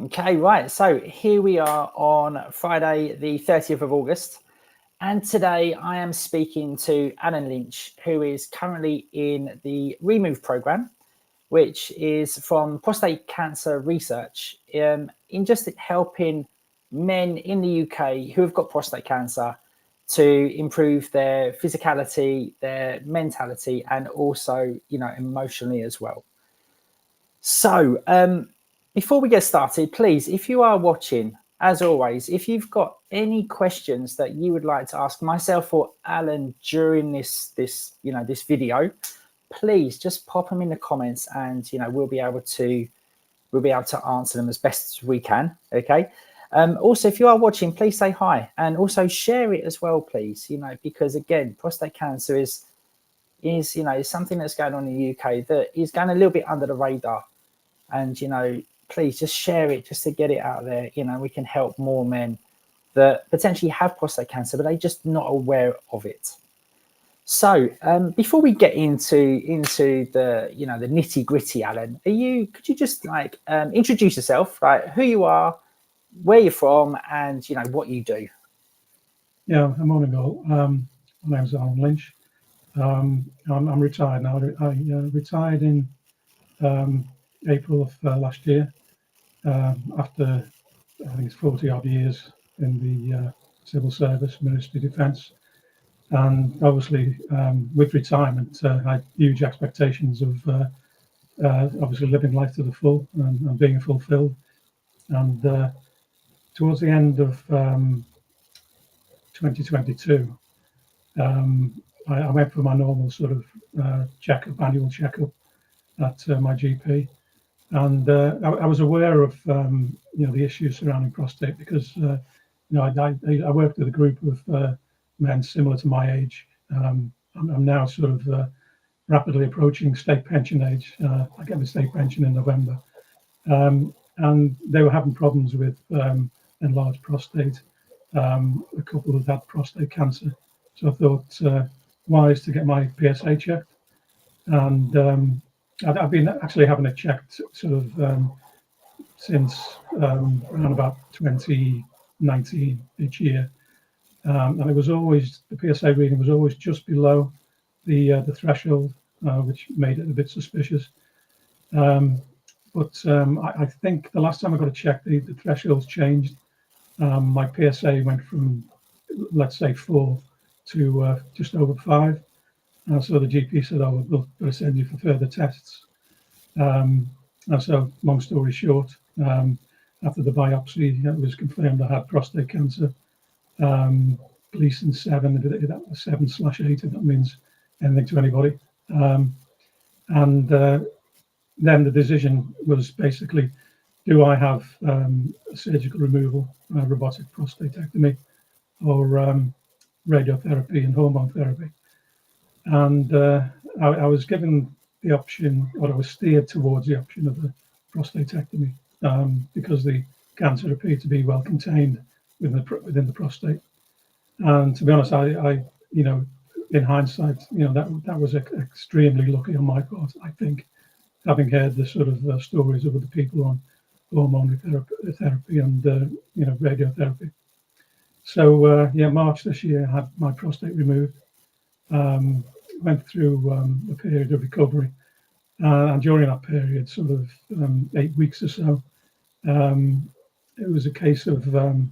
Okay, right. So here we are on Friday, the 30th of August. And today I am speaking to Alan Lynch, who is currently in the Remove program, which is from prostate cancer research, in just helping men in the UK who have got prostate cancer to improve their physicality, their mentality, and also, emotionally as well. So, before we get started, please, if you are watching, as always, if you've got any questions that you would like to ask myself or Alan during this video, please just pop them in the comments, and we'll be able to answer them as best as we can. Okay. Also, if you are watching, please say hi and also share it as well, please. Because again, prostate cancer is something that's going on in the UK that is going a little bit under the radar. And please just share it just to get it out there. We can help more men that potentially have prostate cancer, but they're just not aware of it. So before we get into the the nitty gritty, Alan, could you just introduce yourself, like who you are, where you're from, and what you do? Yeah, morning all. My name's Alan Lynch. I'm retired now. I retired in April of last year after I think it's 40 odd years in the civil service, Ministry of Defence, and obviously with retirement I had huge expectations of obviously living life to the full and being fulfilled. And towards the end of 2022, I went for my normal sort of annual checkup at my GP, and I was aware of the issues surrounding prostate because I worked with a group of men similar to my age. I'm now sort of rapidly approaching state pension age. I get my state pension in November, and they were having problems with enlarged prostate. A couple had had prostate cancer, so I thought wise to get my PSA checked, and I've been actually having it checked sort of since around about 2019 each year, and it was always, the PSA reading was always just below the threshold, which made it a bit suspicious. But I think the last time I got it checked, the thresholds changed. My PSA went from, let's say, 4 to just over 5. So the GP said, "Oh, we'll send you for further tests." And so, long story short, after the biopsy, it was confirmed I had prostate cancer. Gleason 7, that was 7/8, if that means anything to anybody. And then the decision was basically, do I have surgical removal, robotic prostatectomy, or radiotherapy and hormone therapy? And I was given the option, or I was steered towards the option of the prostatectomy because the cancer appeared to be well contained within the prostate. And to be honest, I in hindsight, that was extremely lucky on my part. I think, having heard the sort of stories of other people on hormone therapy and radiotherapy. So March this year, I had my prostate removed. Went through a period of recovery, and during that period, sort of 8 weeks or so, it was a case of I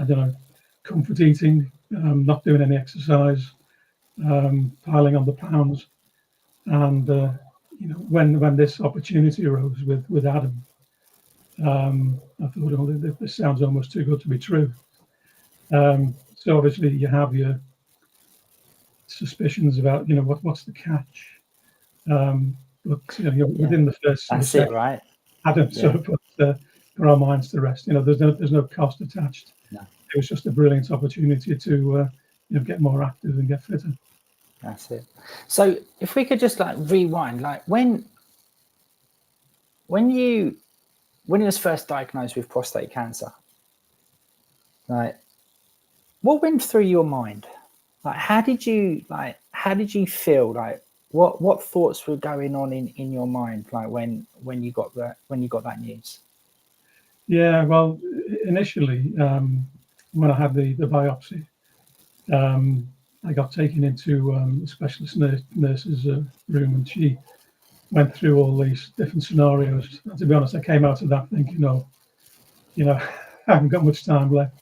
don't know, comfort eating, not doing any exercise, piling on the pounds, and when this opportunity arose with Adam, I thought, oh, this sounds almost too good to be true. So obviously you have your suspicions about what's the catch, but within the first That's it, right? Adam sort of put our minds to rest. There's no cost attached. No. It was just a brilliant opportunity to get more active and get fitter. That's it. So if we could just rewind, when you was first diagnosed with prostate cancer, what went through your mind? How did you feel? What thoughts were going on in your mind when you got that news? Yeah, well, initially, when I had the biopsy, I got taken into a specialist nurse's room, and she went through all these different scenarios. And to be honest, I came out of that thinking, oh, I haven't got much time left.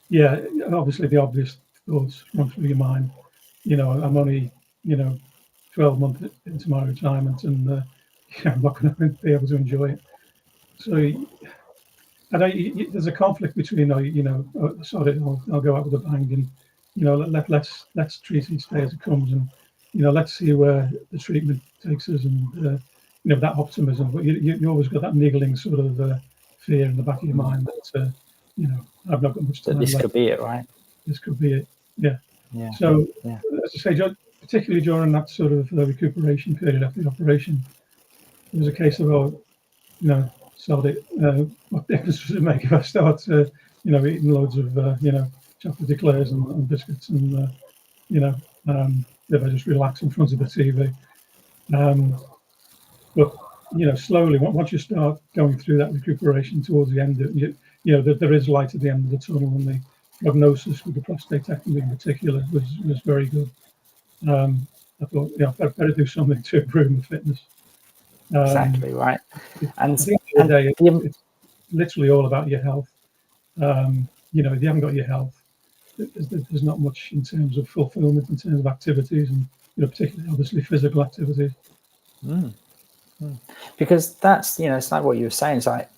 Yeah, obviously the obvious thoughts run through your mind. I'm only, 12 months into my retirement, and I'm not going to be able to enjoy it. So I know there's a conflict between, sorry, I'll go out with a bang, and let's treat each day as it comes, and let's see where the treatment takes us, and that optimism. But you always got that niggling sort of fear in the back of your mind that I've not got much time this left. could be it, right? This could be it. Yeah. Yeah. So as I say, particularly during that sort of recuperation period after the operation, it was a case of sorry, what difference does it make if I start eating loads of chocolate eclairs and biscuits, and if I just relax in front of the TV. But slowly, once you start going through that recuperation towards the end, there is light at the end of the tunnel, and the prognosis with the prostatectomy in particular was very good. I thought, I'd better do something to improve my fitness. Exactly right. And at the end of the day, it's literally all about your health. If you haven't got your health, there's not much in terms of fulfillment, in terms of activities, and particularly obviously physical activities. Because that's it's like what you were saying. It's like,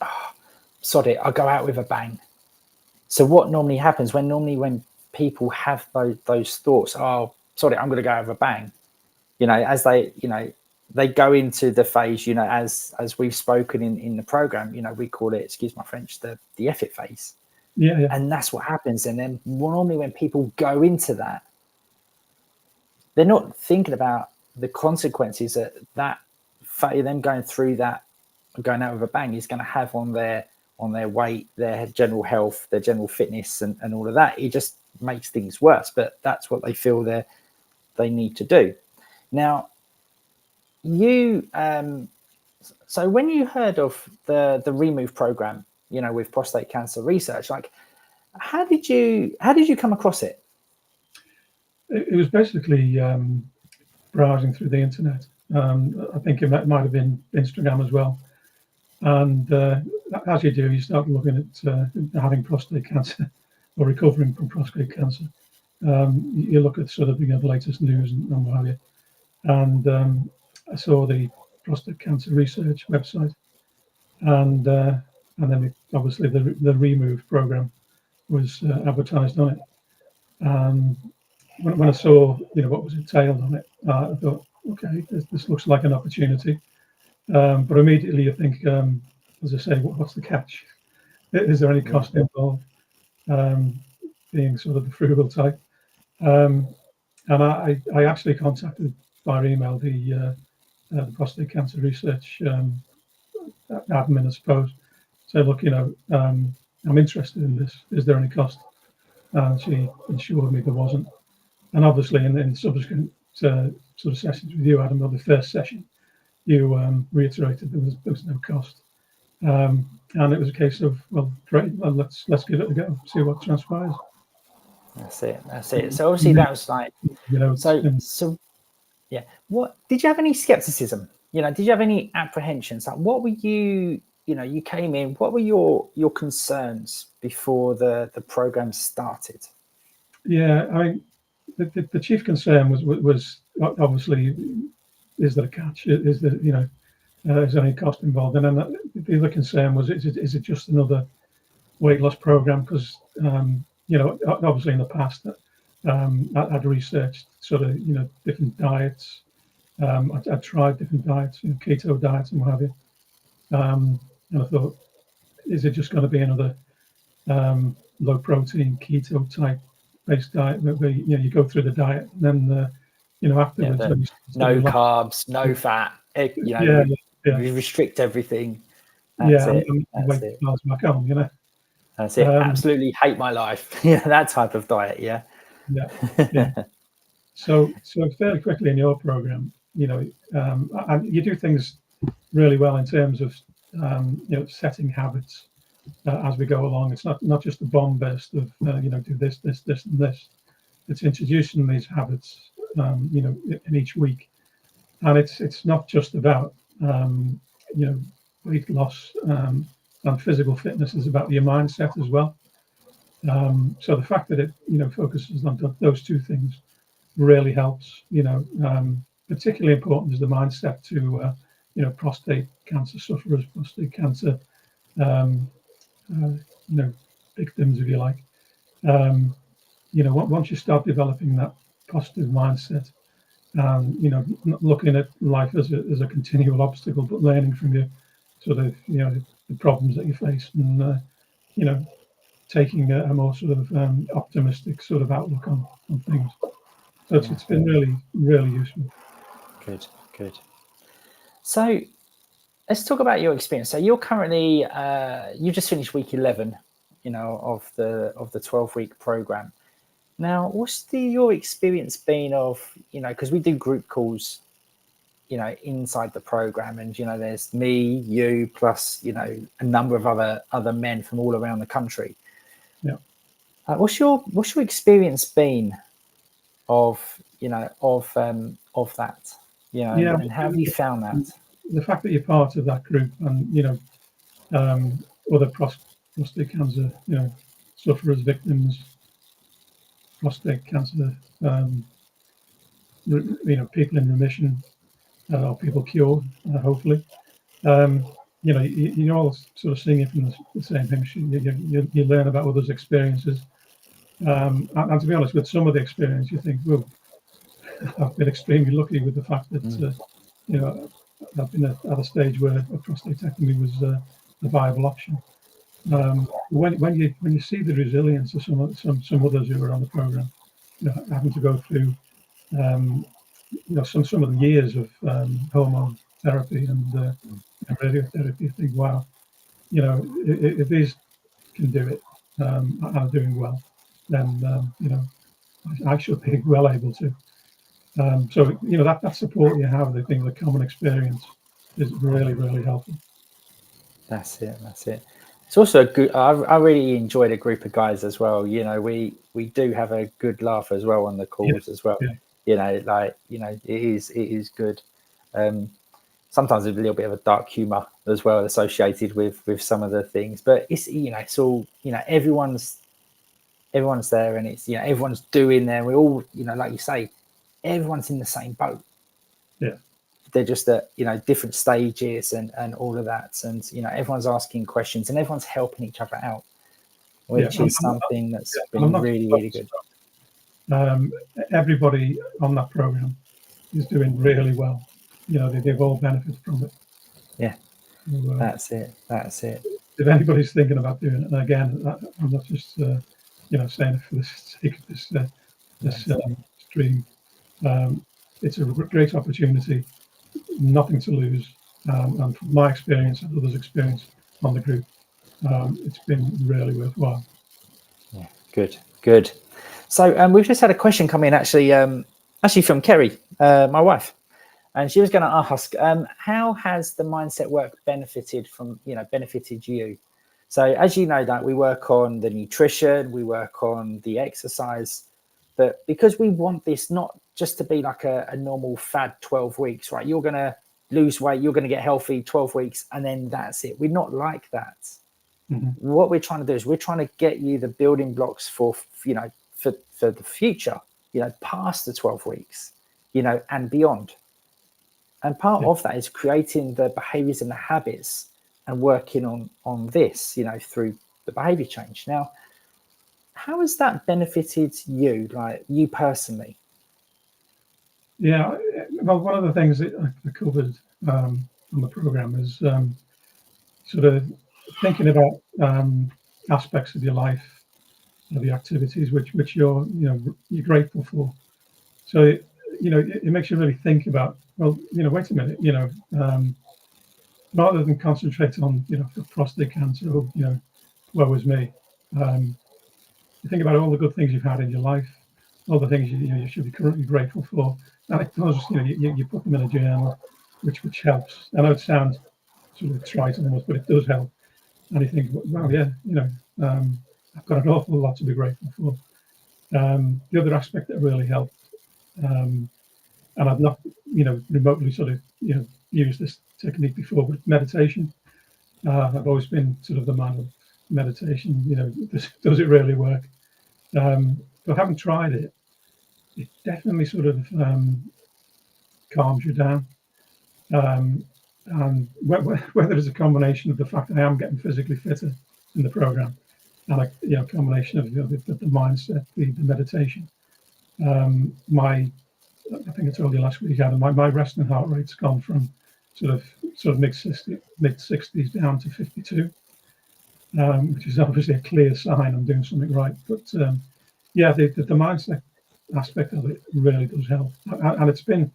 sod it, I'll go out with a bang. So what normally happens when people have those thoughts, oh, sod it, I'm going to go out with a bang. As they go into the phase, as we've spoken in the program, we call it, excuse my French, the F it phase. Yeah. And that's what happens. And then normally when people go into that, they're not thinking about the consequences that them going through that, going out with a bang, is going to have on their weight, their general health, their general fitness, and all of that. It just makes things worse. But that's what they feel they need to do. Now, you so when you heard of the Remove program, with prostate cancer research, like how did you come across it? It was basically browsing through the internet. I think it might have been Instagram as well. And as you do, you start looking at having prostate cancer or recovering from prostate cancer. You look at sort of the latest news and what have you. And I saw the prostate cancer research website, and then obviously the Remove program was advertised on it. When I saw what was entailed on it, I thought, okay, this looks like an opportunity. But immediately you think, as I say, what's the catch? Is there any cost involved? Being sort of the frugal type, and I actually contacted by email the prostate cancer research admin, I suppose. So look, I'm interested in this. Is there any cost? And she assured me there wasn't. And obviously, in subsequent sort of sessions with you, Adam, or the first session, you reiterated there was no cost. And it was a case of, well, great, well, let's give it a go, see what transpires. That's it. So obviously that was like, so yeah. What did you have any skepticism? Did you have any apprehensions? Like, what were you? You came in. What were your concerns before the program started? Yeah, I mean, the chief concern was obviously, is there a catch? Is there is there any cost involved? And then the other concern was, is it just another weight loss program? Because obviously in the past, I'd researched sort of different diets. I'd tried different diets, keto diets and what have you. And I thought, is it just going to be another low protein keto type based diet where you go through the diet and then afterwards no carbs, no fat. We restrict everything. That's it. That's it. Back on, That's it. Absolutely hate my life. That type of diet. Yeah. So fairly quickly in your program, and you do things really well in terms of setting habits as we go along. It's not just a bomb burst of do this, this, this, and this. It's introducing these habits, in each week, and it's not just about weight loss and physical fitness. Is about your mindset as well. So the fact that it focuses on those two things really helps. Particularly important is the mindset to prostate cancer sufferers, prostate cancer victims, if you like. Once you start developing that positive mindset, not looking at life as a continual obstacle, but learning from your sort of the problems that you face, and taking a more sort of optimistic sort of outlook on things. So it's been really, really useful. Good. So let's talk about your experience. So you're currently you just finished week 11, of the 12-week program. Now, what's your experience been of, because we do group calls, inside the program, and there's me, you, plus a number of other men from all around the country. Yeah. What's your experience been of that? And how have you found that? The fact that you're part of that group, and other prostate cancer sufferers, victims, prostate cancer, people in remission, or people cured, hopefully. You're all sort of singing from the same hymn sheet. You learn about others' experiences, and to be honest, with some of the experience, you think, well, I've been extremely lucky with the fact that I've been at a stage where a prostatectomy was a viable option. When you see the resilience of some others who are on the program, having to go through some of the years of hormone therapy and radiotherapy, you think, wow, if these can do it and are doing well, then I should be well able to. So that support you have, I think the common experience is really, really helpful. That's it. It's also a good. I really enjoyed a group of guys as well. We do have a good laugh as well on the calls as well. Yeah. It is good. Sometimes there's a little bit of a dark humor as well associated with some of the things, but it's all everyone's there, and it's everyone's doing there. We all like you say, everyone's in the same boat. Yeah. They're just at different stages and all of that, and everyone's asking questions and everyone's helping each other out, which is something that's been really, really good. Everybody on that program is doing really well. They've all benefited from it. Yeah. So, that's it. If anybody's thinking about doing it, and again, I'm not just saying it for the sake of this stream. It's a great opportunity. Nothing to lose, and from my experience and others' experience on the group, it's been really worthwhile. Yeah, good. So we've just had a question come in, actually from Kerry, my wife, and she was going to ask, how has the mindset work benefited you? So as you know, that we work on the nutrition, we work on the exercise, but because we want this not just to be like a normal fad 12 weeks, right? You're going to lose weight, you're going to get healthy 12 weeks, and then that's it. We're not like that. Mm-hmm. What we're trying to do is we're trying to get you the building blocks for the future, past the 12 weeks, and beyond. And part of that is creating the behaviors and the habits and working on this, through the behavior change. Now, how has that benefited you, like you personally? Yeah, well, one of the things that I covered on the program is sort of thinking about aspects of your life, the activities which you're grateful for. So it makes you really think about, well, wait a minute, rather than concentrate on the prostate cancer or woe is me. You think about all the good things you've had in your life, all the things you should be currently grateful for, and it does. You put them in a journal, which helps. I know it sounds sort of trite almost, but it does help. And you think, wow, yeah, I've got an awful lot to be grateful for. The other aspect that really helped, and I've not, remotely sort of, used this technique before, but meditation. I've always been sort of the man of meditation. Does it really work? But having tried it, it definitely sort of calms you down. And whether it's a combination of the fact that I am getting physically fitter in the program, and a combination of the mindset, the meditation. I think I told you last week, Adam, my resting heart rate's gone from sort of mid 60s down to 52, which is obviously a clear sign I'm doing something right. But the mindset aspect of it really does help, and it's been,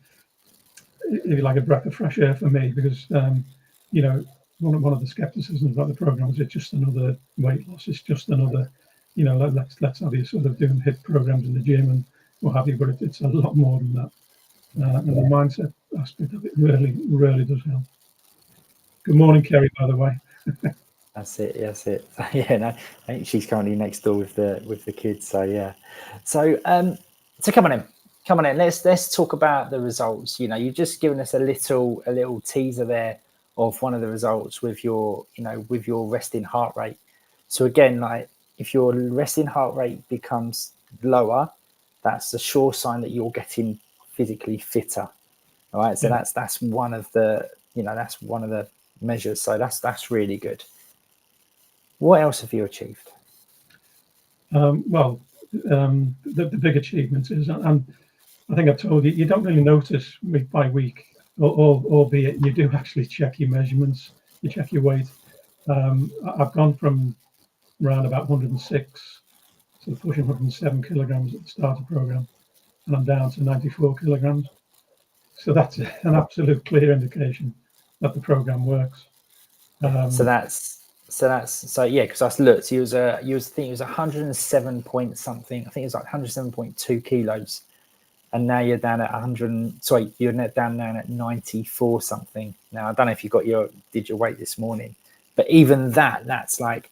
if you like, a breath of fresh air for me, because one of the skepticisms about the program is it's just another weight loss. It's just another, let's have you sort of doing HIIT programs in the gym and what have you. But it's a lot more than that. And the mindset aspect of it really, really does help. Good morning, Kerry, by the way. That's it. Yeah, no, I think she's currently next door with the kids. So yeah. So come on in. Let's talk about the results. You've just given us a little teaser there of one of the results with your resting heart rate. So again, like, if your resting heart rate becomes lower, that's a sure sign that you're getting physically fitter. All right. So that's one of the measures. So that's really good. What else have you achieved? The big achievement is, and I think I've told you, you don't really notice week by week, albeit you do actually check your measurements, you check your weight. I've gone from around about 106 to pushing 107 kilograms at the start of the program, and I'm down to 94 kilograms. So that's an absolute clear indication that the program works. Because I looked, he was 107 point something. I think it was like 107.2 kilos, and now you're down at 100. Sorry, you're down at 94 something. Now I don't know if you did your weight this morning, but even that's like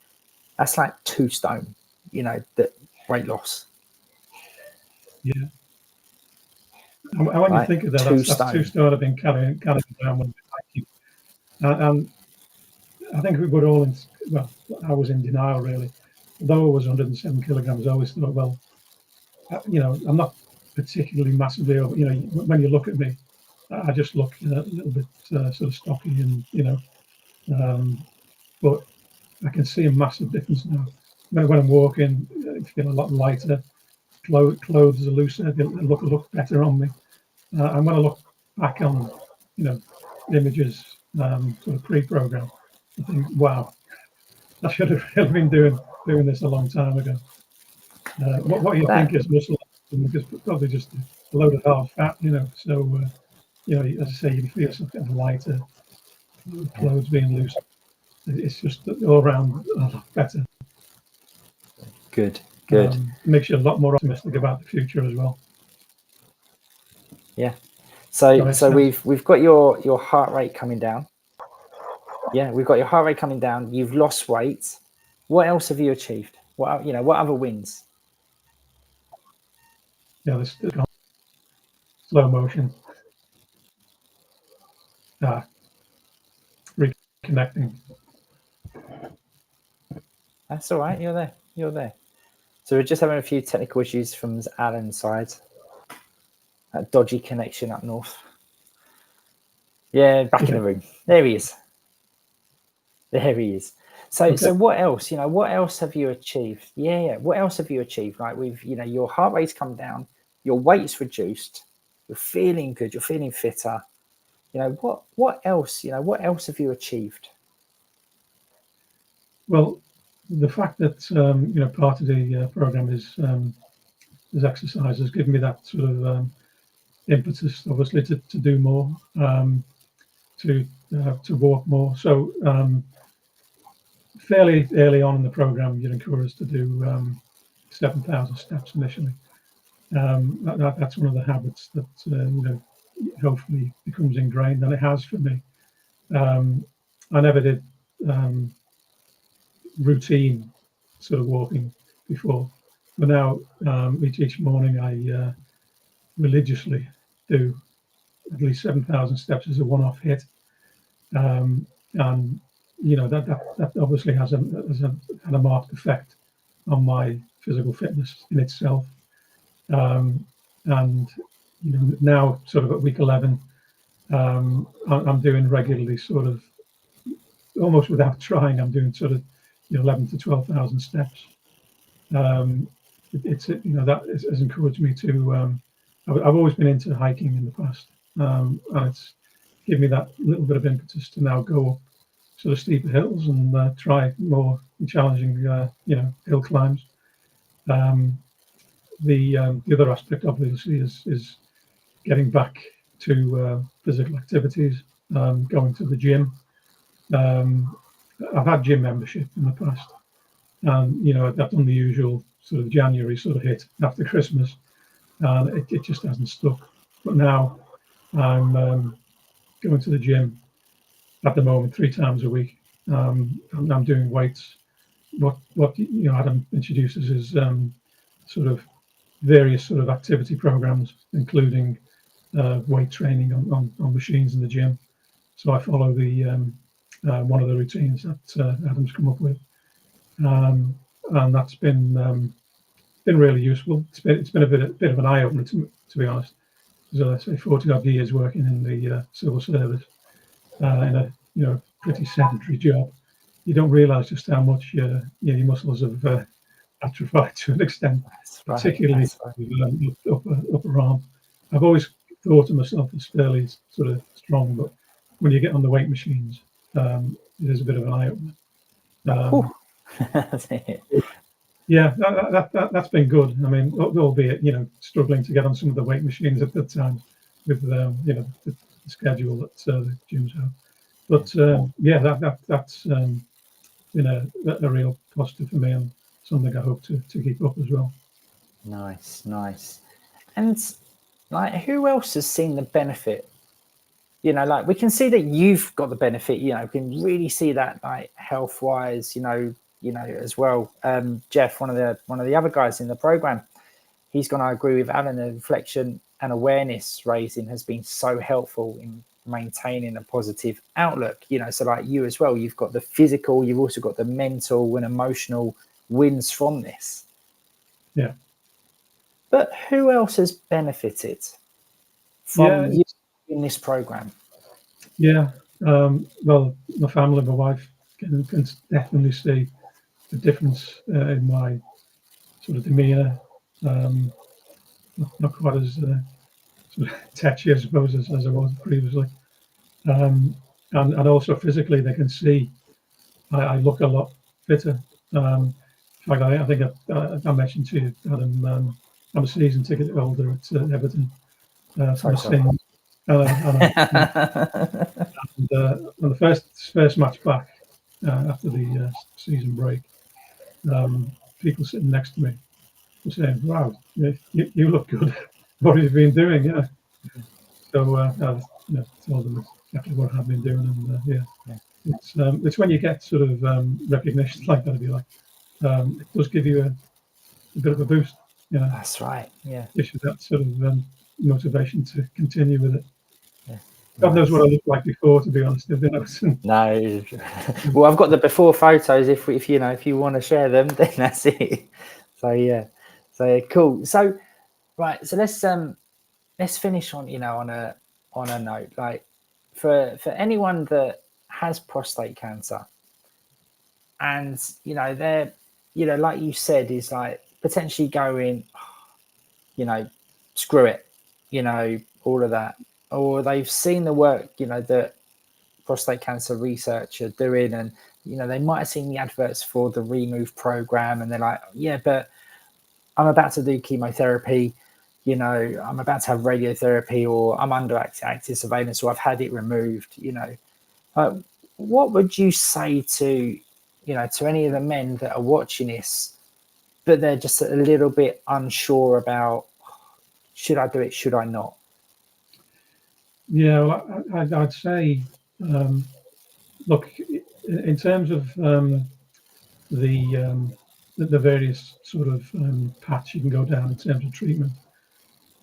2 stone. That weight loss. Yeah. And when you think of that, that's 2 stone I've been carrying down with hiking. And I think we were all in, I was in denial really. Although I was 107 kilograms, I always thought, well, I'm not particularly massively over, when you look at me, I just look a little bit sort of stocky and, but I can see a massive difference now. When I'm walking, I feel a lot lighter, clothes are looser, they look better on me. And when I look back on, images sort of pre-program, I think, wow, I should have really been doing this a long time ago. What you think is muscle, because probably just a load of hard fat, So, as I say, you feel yourself getting lighter, clothes being loose. It's just all around a lot better. Good. Makes you a lot more optimistic about the future as well. Yeah. So we've got your heart rate coming down. Yeah, we've got your heart rate coming down. You've lost weight. What else have you achieved? What other wins? Yeah, this slow motion. Reconnecting. That's all right. You're there. So we're just having a few technical issues from Alan's side. That dodgy connection up north. Yeah, back in the room. There he is. So what else? What else have you achieved? Yeah. What else have you achieved? Like your heart rate's come down, your weight's reduced, you're feeling good, you're feeling fitter. What else? What else have you achieved? Well, the fact that part of the program is exercise has given me that sort of impetus, obviously, to do more, to walk more. So fairly early on in the program, you're encouraged to do 7,000 steps initially. That's one of the habits that, hopefully becomes ingrained, and it has for me. I never did routine sort of walking before, but now each morning I religiously do at least 7,000 steps as a one-off hit, and that obviously has had a marked effect on my physical fitness in itself. And now sort of at week 11, I'm doing regularly, sort of almost without trying. I'm doing sort of 11 to 12,000 steps. That has encouraged me to. I've always been into hiking in the past, and it's given me that little bit of impetus to now go up sort of steeper hills and try more challenging, hill climbs. The other aspect, obviously, is getting back to physical activities, going to the gym. I've had gym membership in the past, and I've done the usual sort of January sort of hit after Christmas, and it just hasn't stuck. But now I'm going to the gym at the moment 3 times a week. I'm doing weights. What Adam introduces is sort of various sort of activity programs, including weight training on machines in the gym. So I follow the one of the routines that Adam's come up with, and that's been really useful. It's been a bit of an eye opener to be honest. So I say 40 odd years working in the civil service in a pretty sedentary job. You don't realise just how much your muscles have atrophied to an extent, particularly upper arm. I've always thought of myself as fairly sort of strong, but when you get on the weight machines, it is a bit of an eye opener. Yeah, that's been good. I mean, albeit struggling to get on some of the weight machines at that time with the schedule that the gyms have. But that's been a real positive for me, and something I hope to keep up as well. Nice. And like, who else has seen the benefit? Like, we can see that you've got the benefit. We can really see that, like, health wise. As well. Jeff, one of the other guys in the program, he's going to agree with Alan. The reflection and awareness raising has been so helpful in maintaining a positive outlook. So like you as well, you've got the physical, you've also got the mental and emotional wins from this. Yeah. But who else has benefited from you in this program? Yeah. Well, my family, my wife can definitely see the difference in my sort of demeanour. Not quite as sort of tetchy, I suppose, as I was previously. And also physically, they can see I look a lot fitter. In fact, I think I mentioned to you, Adam, I'm a season ticket holder at Everton for the Sins. And the first match back after the season break, people sitting next to me were saying, "Wow, you look good. What have you been doing?" Yeah. So I told them exactly what I've been doing, and it's when you get sort of recognition like that, if you like, it does give you a bit of a boost. That's right. Yeah. Gives you that sort of motivation to continue with it. God knows what I looked like before, to be honest. No. Well, I've got the before photos. If you want to share them, then that's it. So yeah. So cool. So right. So let's finish on on a note. Like, for anyone that has prostate cancer, and they're like you said, is like potentially going, screw it, all of that. Or they've seen the work, that prostate cancer research are doing, and they might have seen the adverts for the Remove program, and they're like, yeah, but I'm about to do chemotherapy, I'm about to have radiotherapy, or I'm under active surveillance, or I've had it removed. What would you say to any of the men that are watching this, but they're just a little bit unsure about, should I do it, should I not? Yeah, well, I'd say Look, in terms of the various sort of paths you can go down in terms of treatment,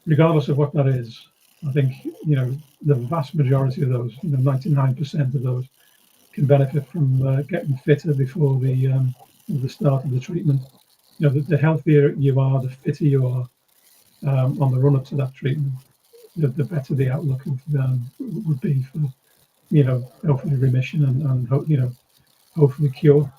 regardless of what that is, I think the vast majority of those, 99% of those, can benefit from getting fitter before the start of the treatment. The healthier you are, the fitter you are on the run up to that treatment, the better the outlook would be for hopefully remission and hopefully cure.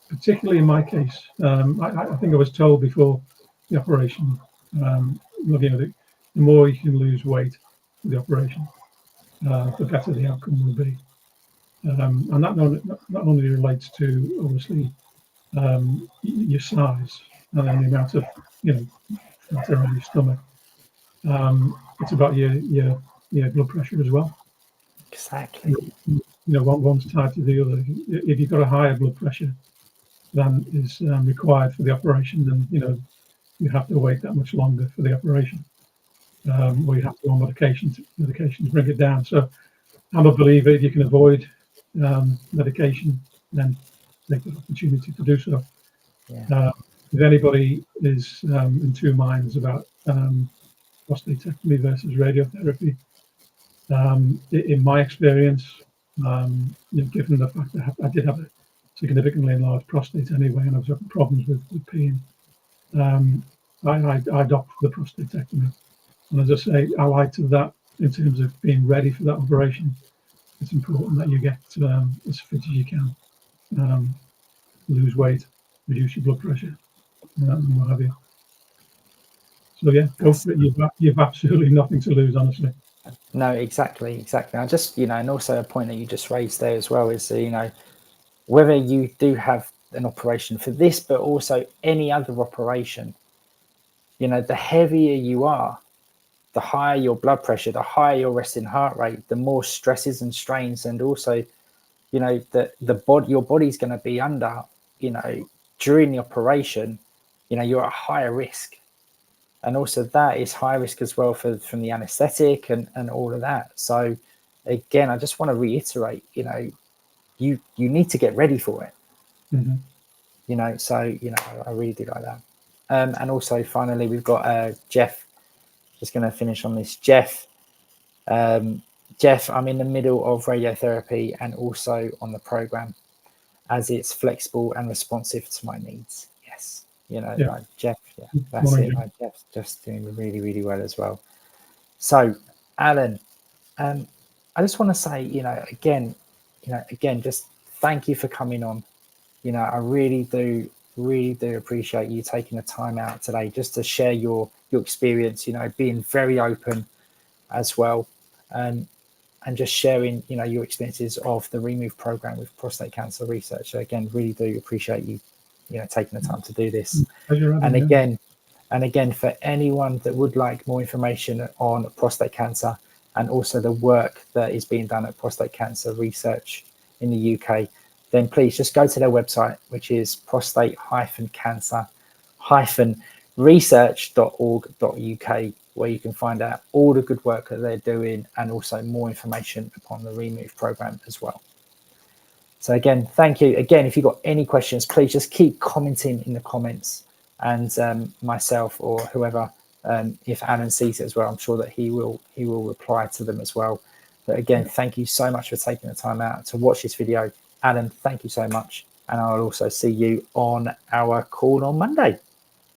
Particularly in my case, I think I was told before the operation, the more you can lose weight for the operation, the better the outcome will be. And that not only relates to obviously your size and then the amount of fat around your stomach. It's about your blood pressure as well. Exactly. One's tied to the other. If you've got a higher blood pressure than is required for the operation, then you have to wait that much longer for the operation, or you have to go on medication to bring it down. So I'm a believer if you can avoid medication, then take the opportunity to do so. Yeah. If anybody is in two minds about prostatectomy versus radiotherapy, in my experience, given the fact that I did have a significantly enlarged prostate anyway, and I was having problems with peeing, I opted for the prostatectomy. And as I say, allied to that, in terms of being ready for that operation, it's important that you get as fit as you can, lose weight, reduce your blood pressure, and what have you. So yeah, go for it. You've absolutely nothing to lose, honestly. No, exactly. I just, and also a point that you just raised there as well is, whether you do have an operation for this, but also any other operation, the heavier you are, the higher your blood pressure, the higher your resting heart rate, the more stresses and strains, and also, your body's going to be under, during the operation, you're at higher risk. And also that is high risk as well from the anesthetic and all of that. So again, I just want to reiterate, you need to get ready for it. Mm-hmm. So, I really do like that. And also finally, we've got Jeff, just going to finish on this. Jeff, I'm in the middle of radiotherapy and also on the program as it's flexible and responsive to my needs. Yes. Like Jeff, that's it. Like Jeff's just doing really, really well as well. So, Alan, I just want to say, again, just thank you for coming on. I really do appreciate you taking the time out today just to share your experience. Being very open as well, and just sharing, your experiences of the Remove program with prostate cancer research. So again, really do appreciate you. Taking the time to do this. And again, for anyone that would like more information on prostate cancer and also the work that is being done at Prostate Cancer Research in the UK, then please just go to their website, which is prostate-cancer-research.org.uk, where you can find out all the good work that they're doing and also more information upon the Remove program as well. So again, thank you. Again, if you've got any questions, please just keep commenting in the comments, and myself or whoever, if Alan sees it as well, I'm sure that he will reply to them as well. But again, thank you so much for taking the time out to watch this video. Alan, thank you so much. And I'll also see you on our call on Monday.